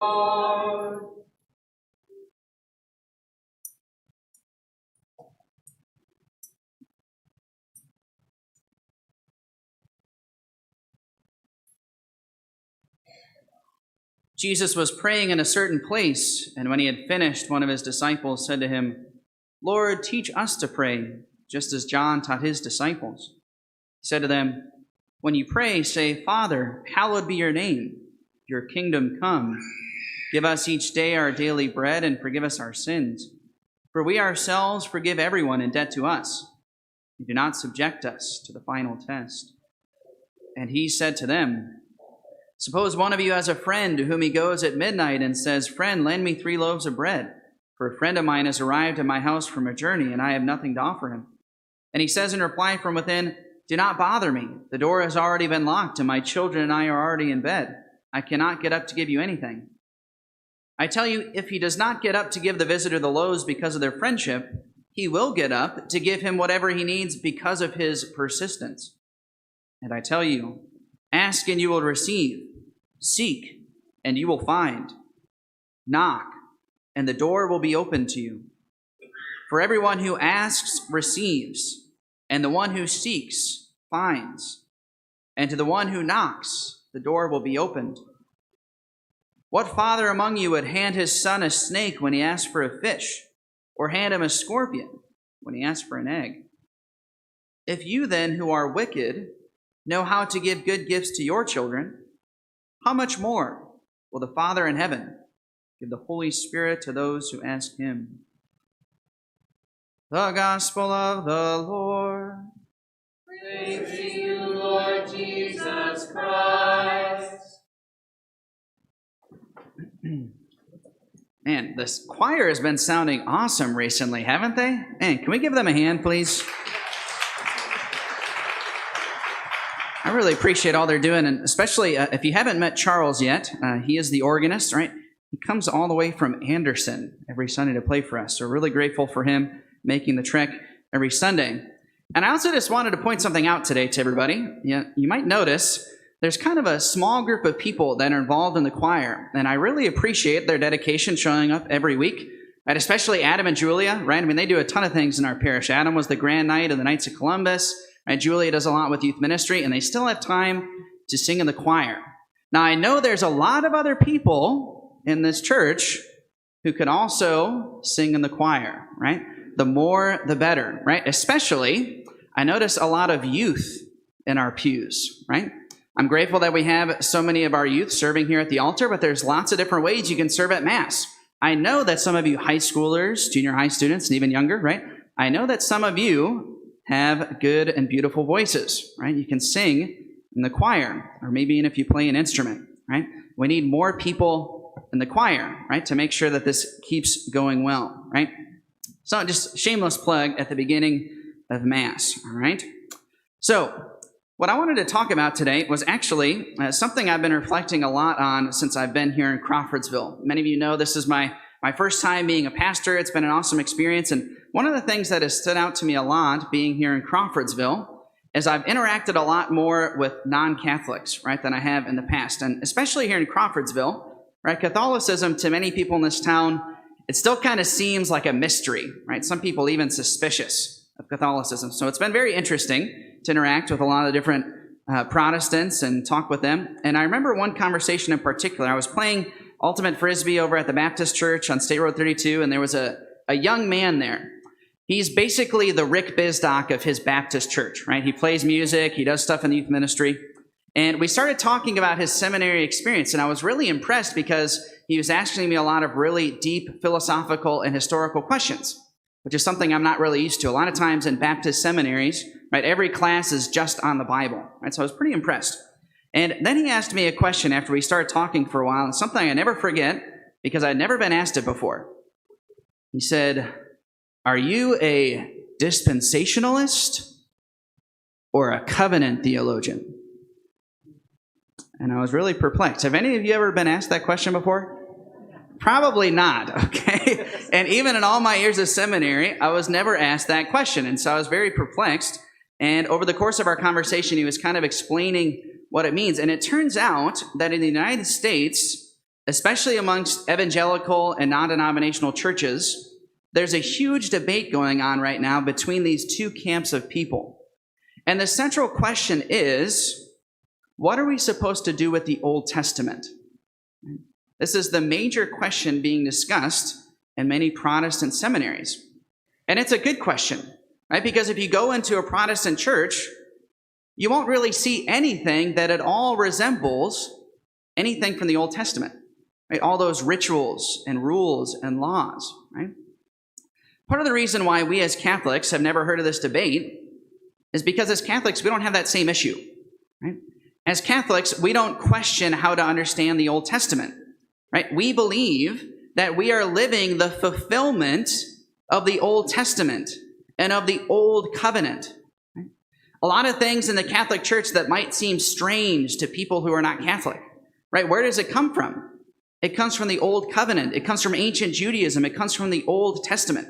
Lord. Jesus was praying in a certain place, and when he had finished, one of his disciples said to him, Lord, teach us to pray, just as John taught his disciples. He said to them, when you pray, say, Father, hallowed be your name. Your kingdom come. Give us each day our daily bread, and forgive us our sins. For we ourselves forgive everyone in debt to us. And do not subject us to the final test. And he said to them, suppose one of you has a friend to whom he goes at midnight and says, Friend, lend me 3 loaves of bread, for a friend of mine has arrived at my house from a journey, and I have nothing to offer him. And he says in reply from within, Do not bother me. The door has already been locked, and my children and I are already in bed. I cannot get up to give you anything. I tell you, if he does not get up to give the visitor the loaves because of their friendship, he will get up to give him whatever he needs because of his persistence. And I tell you, ask and you will receive. Seek, and you will find. Knock, and the door will be opened to you. For everyone who asks receives, and the one who seeks finds. And to the one who knocks, the door will be opened. What father among you would hand his son a snake when he asks for a fish, or hand him a scorpion when he asks for an egg? If you then, who are wicked, know how to give good gifts to your children, how much more will the Father in heaven give the Holy Spirit to those who ask him? The Gospel of the Lord. Praise to you, Lord Jesus Christ. Man, this choir has been sounding awesome recently, haven't they? Man, can we give them a hand, please? I really appreciate all they're doing, and especially if you haven't met Charles yet, he is the organist, right? He comes all the way from Anderson every Sunday to play for us, so we're really grateful for him making the trek every Sunday. And I also just wanted to point something out today to everybody. You might notice there's kind of a small group of people that are involved in the choir, and I really appreciate their dedication showing up every week, and especially Adam and Julia, right? I mean, they do a ton of things in our parish. Adam was the Grand Knight of the Knights of Columbus, right? Julia does a lot with youth ministry, and they still have time to sing in the choir. Now, I know there's a lot of other people in this church who could also sing in the choir, right? The more, the better, right? Especially, I notice a lot of youth in our pews, right? I'm grateful that we have so many of our youth serving here at the altar, but there's lots of different ways you can serve at Mass. I know that some of you high schoolers, junior high students, and even younger, right? I know that some of you have good and beautiful voices, right? You can sing in the choir, or maybe even if you play an instrument, right? We need more people in the choir, right? To make sure that this keeps going well, right? So just shameless plug at the beginning of Mass, all right? So what I wanted to talk about today was actually something I've been reflecting a lot on since I've been here in Crawfordsville. Many of you know this is my first time being a pastor. It's been an awesome experience, and one of the things that has stood out to me a lot being here in Crawfordsville is I've interacted a lot more with non-Catholics, right, than I have in the past, and especially here in Crawfordsville, right? Catholicism, to many people in this town, it still kind of seems like a mystery, right? Some people even suspicious of Catholicism. So it's been very interesting to interact with a lot of different Protestants and talk with them. And I remember one conversation in particular. I was playing Ultimate Frisbee over at the Baptist Church on State Road 32, and there was a young man there. He's basically the Rick Bisdock of his Baptist church, right? He plays music, he does stuff in the youth ministry. And we started talking about his seminary experience, and I was really impressed because he was asking me a lot of really deep philosophical and historical questions, which is something I'm not really used to. A lot of times in Baptist seminaries, right, every class is just on the Bible, right? So I was pretty impressed. And then he asked me a question after we started talking for a while, and something I never forget because I'd never been asked it before. He said, "Are you a dispensationalist or a covenant theologian?" And I was really perplexed. Have any of you ever been asked that question before? Probably not, okay? And even in all my years of seminary, I was never asked that question. And so I was very perplexed. And over the course of our conversation, he was kind of explaining what it means. And it turns out that in the United States, especially amongst evangelical and non-denominational churches, there's a huge debate going on right now between these two camps of people. And the central question is, what are we supposed to do with the Old Testament? This is the major question being discussed in many Protestant seminaries. And it's a good question, right? Because if you go into a Protestant church, you won't really see anything that at all resembles anything from the Old Testament, right? All those rituals and rules and laws, right? Part of the reason why we as Catholics have never heard of this debate is because as Catholics, we don't have that same issue, right? As Catholics, we don't question how to understand the Old Testament, right? We believe that we are living the fulfillment of the Old Testament and of the Old Covenant. Right? A lot of things in the Catholic Church that might seem strange to people who are not Catholic, right? Where does it come from? It comes from the Old Covenant. It comes from ancient Judaism. It comes from the Old Testament.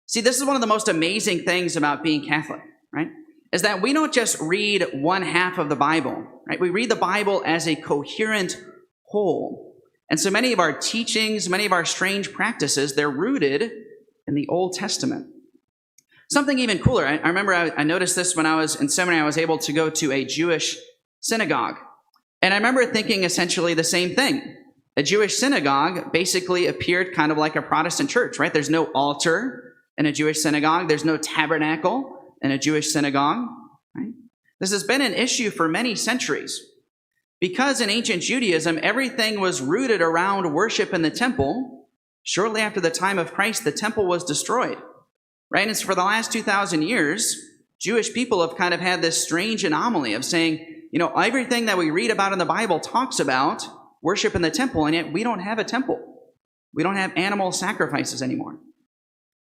See, this is one of the most amazing things about being Catholic, right? Is that we don't just read one half of the Bible, right? We read the Bible as a coherent whole. And so many of our teachings, many of our strange practices, they're rooted in the Old Testament. Something even cooler, I remember I noticed this when I was in seminary. I was able to go to a Jewish synagogue. And I remember thinking essentially the same thing. A Jewish synagogue basically appeared kind of like a Protestant church, right? There's no altar in a Jewish synagogue. There's no tabernacle in a Jewish synagogue, right? This has been an issue for many centuries. Because in ancient Judaism, everything was rooted around worship in the temple. Shortly after the time of Christ, the temple was destroyed, right? And so for the last 2,000 years, Jewish people have kind of had this strange anomaly of saying, you know, everything that we read about in the Bible talks about worship in the temple, and yet we don't have a temple. We don't have animal sacrifices anymore.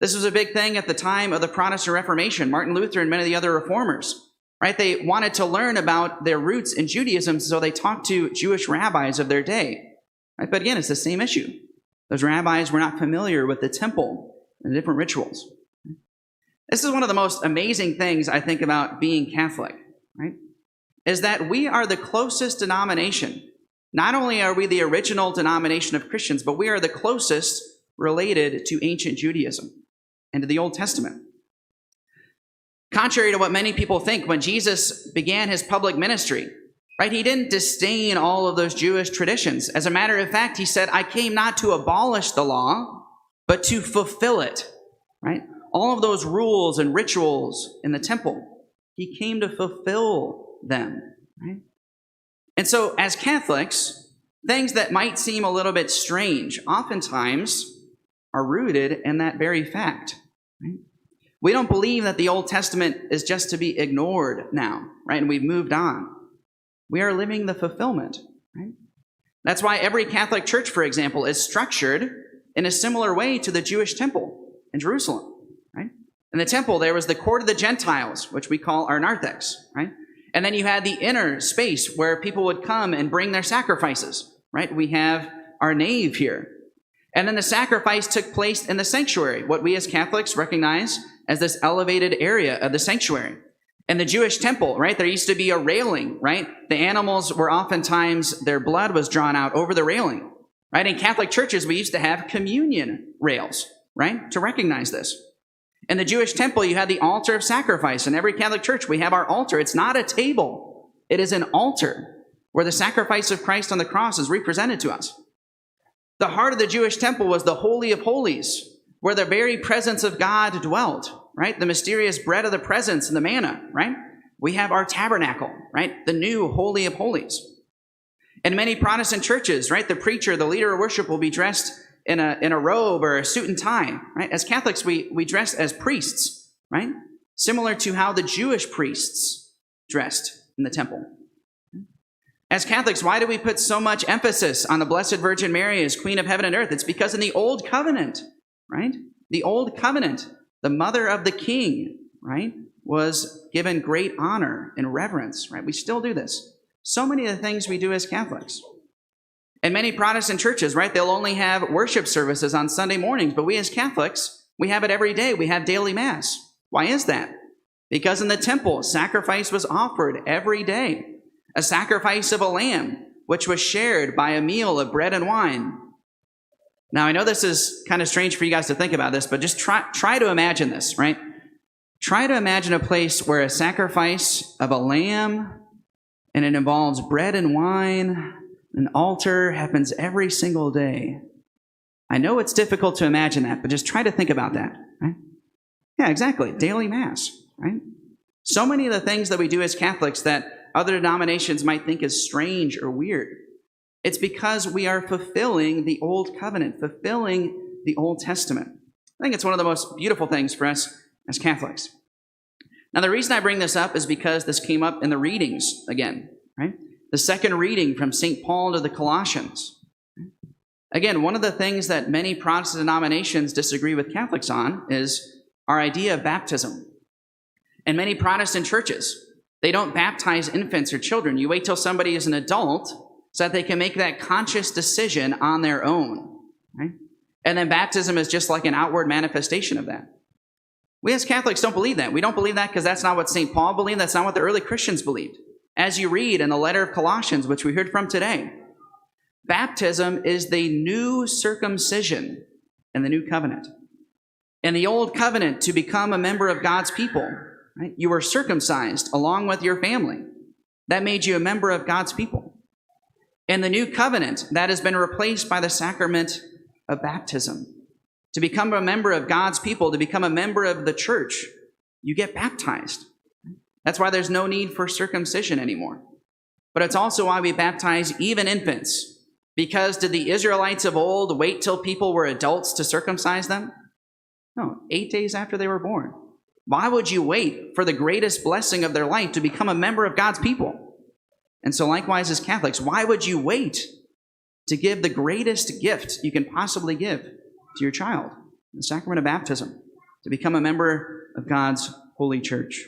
This was a big thing at the time of the Protestant Reformation. Martin Luther and many of the other reformers, right? They wanted to learn about their roots in Judaism, so they talked to Jewish rabbis of their day, right? But again, it's the same issue. Those rabbis were not familiar with the temple and the different rituals. This is one of the most amazing things I think about being Catholic, right? Is that we are the closest denomination. Not only are we the original denomination of Christians, but we are the closest related to ancient Judaism and to the Old Testament. Contrary to what many people think, when Jesus began his public ministry, right, he didn't disdain all of those Jewish traditions. As a matter of fact, he said, I came not to abolish the law, but to fulfill it, right? All of those rules and rituals in the temple, he came to fulfill them, right? And so as Catholics, things that might seem a little bit strange oftentimes are rooted in that very fact, right? We don't believe that the Old Testament is just to be ignored now, right? And we've moved on. We are living the fulfillment, right? That's why every Catholic church, for example, is structured in a similar way to the Jewish temple in Jerusalem, right? In the temple, there was the court of the Gentiles, which we call our narthex, right? And then you had the inner space where people would come and bring their sacrifices, right? We have our nave here. And then the sacrifice took place in the sanctuary, what we as Catholics recognize as this elevated area of the sanctuary. In the Jewish temple, right, there used to be a railing, right? The animals were oftentimes, their blood was drawn out over the railing, right? In Catholic churches, we used to have communion rails, right, to recognize this. In the Jewish temple, you had the altar of sacrifice. In every Catholic church, we have our altar. It's not a table. It is an altar where the sacrifice of Christ on the cross is represented to us. The heart of the Jewish temple was the Holy of Holies, where the very presence of God dwelt, right? The mysterious bread of the presence and the manna, right? We have our tabernacle, right? The new Holy of Holies. In many Protestant churches, right, the preacher, the leader of worship will be dressed in a robe or a suit and tie, right? As Catholics, we dress as priests, right? Similar to how the Jewish priests dressed in the temple. As Catholics, why do we put so much emphasis on the Blessed Virgin Mary as Queen of Heaven and Earth? It's because in the Old Covenant, right? The Old Covenant, the mother of the king, right, was given great honor and reverence, right? We still do this. So many of the things we do as Catholics. In many Protestant churches, right, they'll only have worship services on Sunday mornings, but we as Catholics, we have it every day. We have daily Mass. Why is that? Because in the temple, sacrifice was offered every day. A sacrifice of a lamb which was shared by a meal of bread and wine. Now, I know this is kind of strange for you guys to think about this, but just try to imagine this, right? Try to imagine a place where a sacrifice of a lamb, and it involves bread and wine, an altar, happens every single day. I know it's difficult to imagine that, but just try to think about that, right? Yeah, exactly. Daily Mass, right? So many of the things that we do as Catholics that other denominations might think is strange or weird, it's because we are fulfilling the Old Covenant, fulfilling the Old Testament. I think it's one of the most beautiful things for us as Catholics. Now, the reason I bring this up is because this came up in the readings again, right? The second reading from St. Paul to the Colossians. Again, one of the things that many Protestant denominations disagree with Catholics on is our idea of baptism. And many Protestant churches, they don't baptize infants or children. You wait till somebody is an adult so that they can make that conscious decision on their own, right? And then baptism is just like an outward manifestation of that. We as Catholics don't believe that. We don't believe that because that's not what St. Paul believed. That's not what the early Christians believed. As you read in the letter of Colossians, which we heard from today, baptism is the new circumcision in the new covenant. In the old covenant, to become a member of God's people, right, you were circumcised along with your family. That made you a member of God's people. In the new covenant, that has been replaced by the sacrament of baptism. To become a member of God's people, to become a member of the church, you get baptized. That's why there's no need for circumcision anymore. But it's also why we baptize even infants. Because did the Israelites of old wait till people were adults to circumcise them? No, 8 days after they were born. Why would you wait for the greatest blessing of their life to become a member of God's people? And so likewise as Catholics, why would you wait to give the greatest gift you can possibly give to your child, the sacrament of baptism, to become a member of God's holy church?